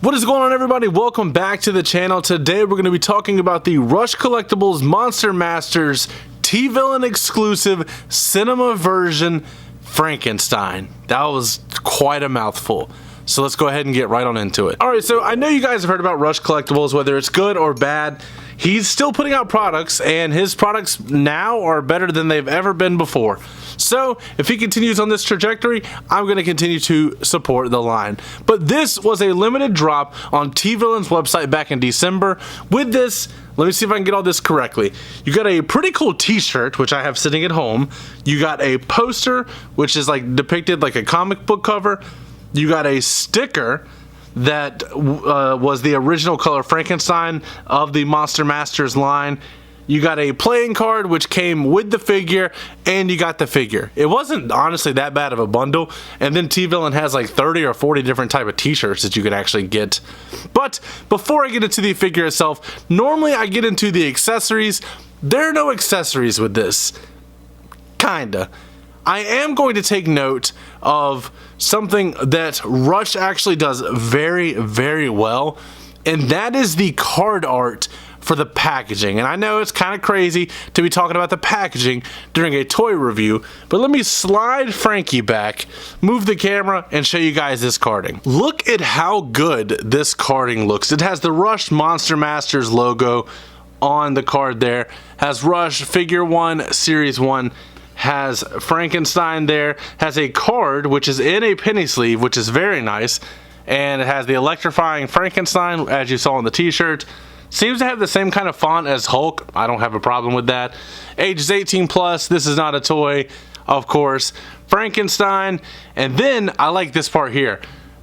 What is going on, everybody? Welcome back to the channel. Today we're going to be talking about the Rush Collectibles Monster Masters TeeVillain exclusive cinema version Frankenstein. That was quite a mouthful. So let's go ahead and get right on into it. Alright, so I know you guys have heard about Rush Collectibles, whether it's good or bad. He's still putting out products, and his products now are better than they've ever been before. So if he continues on this trajectory, I'm going to continue to support the line. But this was a limited drop on TeeVillain's website back in December. With this, let me see if I can get all this correctly. You got a pretty cool t-shirt, which I have sitting at home. You got a poster, which is like depicted like a comic book cover. You got a sticker that was the original color Frankenstein of the Monster Masters line. You got a playing card which came with the figure, and you got the figure. It wasn't honestly that bad of a bundle, and then TeeVillain has like 30 or 40 different type of t-shirts that you could actually get. But before I get into the figure itself, normally I get into the accessories. There are no accessories with this. Kinda. I am going to take note of something that Rush actually does very, very well, and that is the card art for the packaging. And I know it's kind of crazy to be talking about the packaging during a toy review, but let me slide Frankie back, move the camera, and show you guys this carding. Look at how good this carding looks. It has the Rush Monster Masters logo on the card there, has Rush Figure 1, Series 1, has Frankenstein there, has a card which is in a penny sleeve, which is very nice, and it has the electrifying Frankenstein as you saw on the t-shirt. Seems to have the same kind of font as Hulk. I don't have a problem with that. Ages 18 plus. This is not a toy, of course. Frankenstein. And then I like this part here.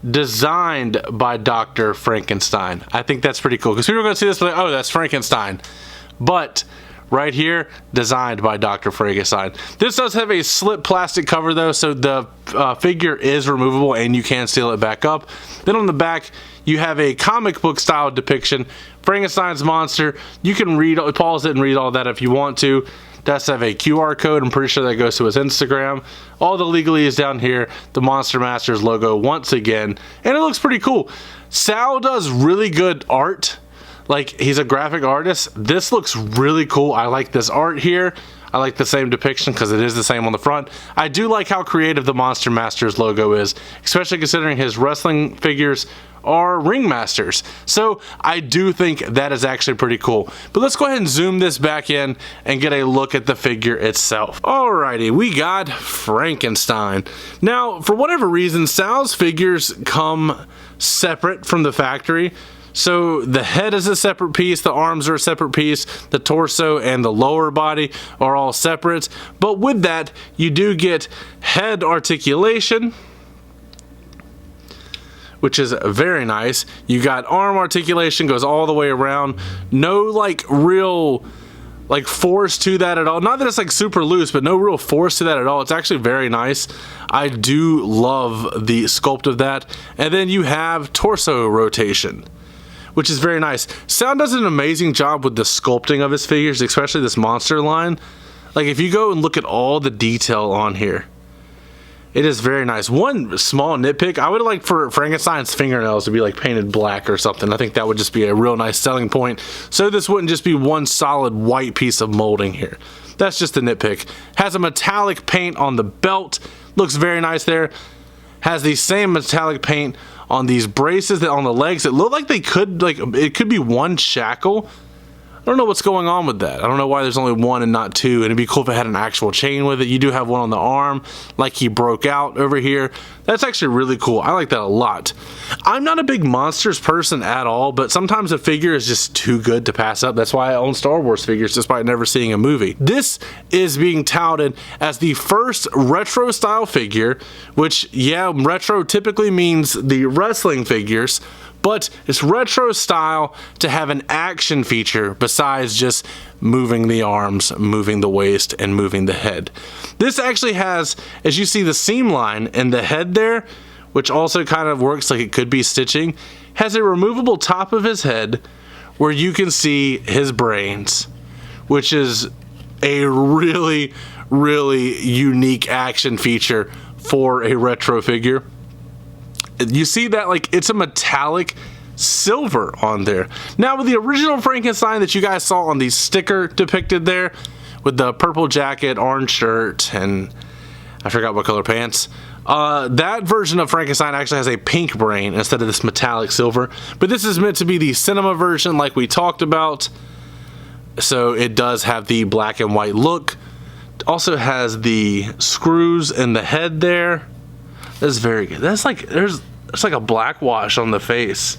Designed by Dr. Frankenstein. I think that's pretty cool, because people are going to see this and be like, oh, that's Frankenstein. But right here, designed by Dr. Frankenstein. This does have a slip plastic cover though, so the figure is removable and you can seal it back up. Then on the back, you have a comic book style depiction, Frankenstein's monster. You can pause it and read all that if you want to. Does have a QR code. I'm pretty sure that goes to his Instagram. All the legalese down here. The Monster Masters logo once again, and it looks pretty cool. Sal does really good art. Like, he's a graphic artist. This looks really cool. I like this art here. I like the same depiction because it is the same on the front. I do like how creative the Monster Masters logo is, especially considering his wrestling figures are ringmasters. So I do think that is actually pretty cool. But let's go ahead and zoom this back in and get a look at the figure itself. Alrighty, we got Frankenstein. Now, for whatever reason, Sal's figures come separate from the factory. So the head is a separate piece, the arms are a separate piece, the torso and the lower body are all separate. But with that, you do get head articulation, which is very nice. You got arm articulation, goes all the way around. No like real like force to that at all. Not that it's like super loose, but no real force to that at all. It's actually very nice. I do love the sculpt of that. And then you have torso rotation, which is very nice. Sound does an amazing job with the sculpting of his figures, especially this monster line. Like, if you go and look at all the detail on here, it is very nice. One small nitpick, I would like for Frankenstein's fingernails to be like painted black or something. I think that would just be a real nice selling point. So this wouldn't just be one solid white piece of molding here. That's just a nitpick. Has a metallic paint on the belt. Looks very nice there. Has the same metallic paint on these braces that on the legs. It look like they could, like, it could be one shackle. I don't know what's going on with that. I don't know why there's only one and not two, and it'd be cool if it had an actual chain with it. You do have one on the arm, like he broke out over here. That's actually really cool. I like that a lot. I'm not a big monsters person at all, but sometimes a figure is just too good to pass up. That's why I own Star Wars figures despite never seeing a movie. This is being touted as the first retro style figure, which, yeah, retro typically means the wrestling figures, but it's retro style to have an action feature besides just moving the arms, moving the waist, and moving the head. This actually has, as you see, the seam line in the head there, which also kind of works like it could be stitching, has a removable top of his head where you can see his brains, which is a really, really unique action feature for a retro figure. You see that, like, it's a metallic silver on there. Now with the original Frankenstein that you guys saw on the sticker depicted there, with the purple jacket, orange shirt, and I forgot what color pants, that version of Frankenstein actually has a pink brain instead of this metallic silver. But this is meant to be the cinema version like we talked about. So it does have the black and white look. Also has the screws in the head there. That's very good. That's like, there's like a black wash on the face.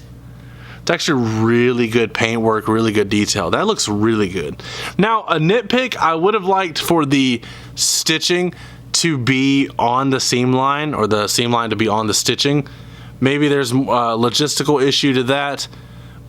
It's actually really good paint work, really good detail. That looks really good. Now, a nitpick, I would have liked for the stitching to be on the seam line, or the seam line to be on the stitching. Maybe there's a logistical issue to that,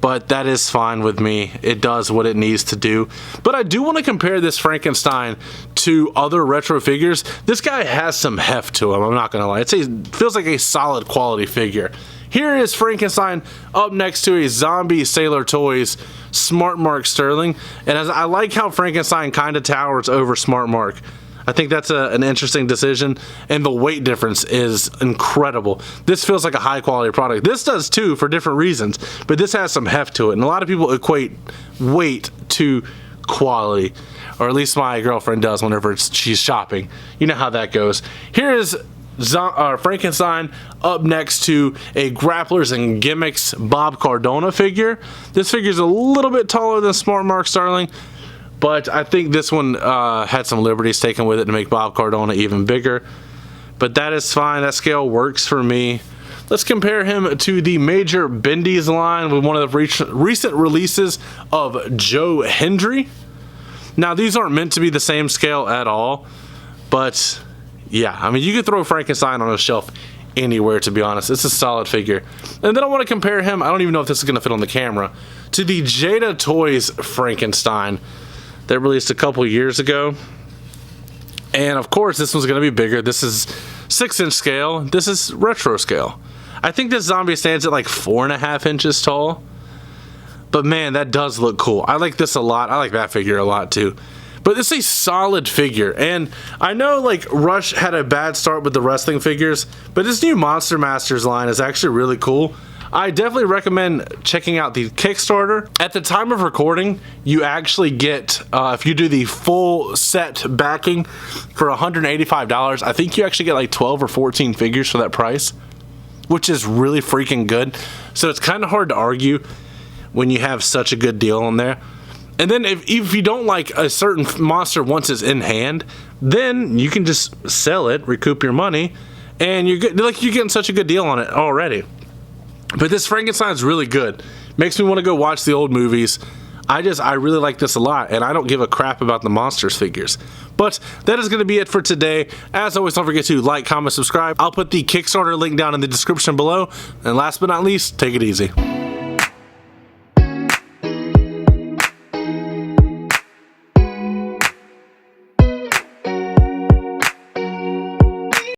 but that is fine with me. It does what it needs to do. But I do want to compare this Frankenstein to other retro figures. This guy has some heft to him, I'm not gonna lie. It feels like a solid quality figure. Here is Frankenstein up next to a Zombie Sailor Toys Smart Mark Sterling. And as I like how Frankenstein kind of towers over Smart Mark. I think that's an interesting decision, and the weight difference is incredible. This feels like a high quality product. This does too, for different reasons, but this has some heft to it, and a lot of people equate weight to quality, or at least my girlfriend does whenever she's shopping. You know how that goes. Here is Frankenstein up next to a Grapplers and Gimmicks Bob Cardona figure. This figure is a little bit taller than Smart Mark Sterling, but I think this one had some liberties taken with it to make Bob Cardona even bigger. But that is fine. That scale works for me. Let's compare him to the Major Bendy's line with one of the recent releases of Joe Hendry. Now, these aren't meant to be the same scale at all, but yeah, I mean, you could throw Frankenstein on a shelf anywhere, to be honest. It's a solid figure. And then I want to compare him, I don't even know if this is going to fit on the camera, to the Jada Toys Frankenstein that released a couple years ago. And of course, this one's going to be bigger. This is 6-inch scale. This is retro scale. I think this zombie stands at like 4.5 inches tall. But man, that does look cool. I like this a lot. I like that figure a lot too. But it's a solid figure. And I know like Rush had a bad start with the wrestling figures, but this new Monster Masters line is actually really cool. I definitely recommend checking out the Kickstarter. At the time of recording, you actually get, if you do the full set backing for $185, I think you actually get like 12 or 14 figures for that price, which is really freaking good. So it's kind of hard to argue when you have such a good deal on there. And then if you don't like a certain monster once it's in hand, then you can just sell it, recoup your money, and you're getting such a good deal on it already. But this Frankenstein is really good. Makes me want to go watch the old movies. I really like this a lot, and I don't give a crap about the Monsters figures. But that is going to be it for today. As always, don't forget to like, comment, subscribe. I'll put the Kickstarter link down in the description below. And last but not least, take it easy.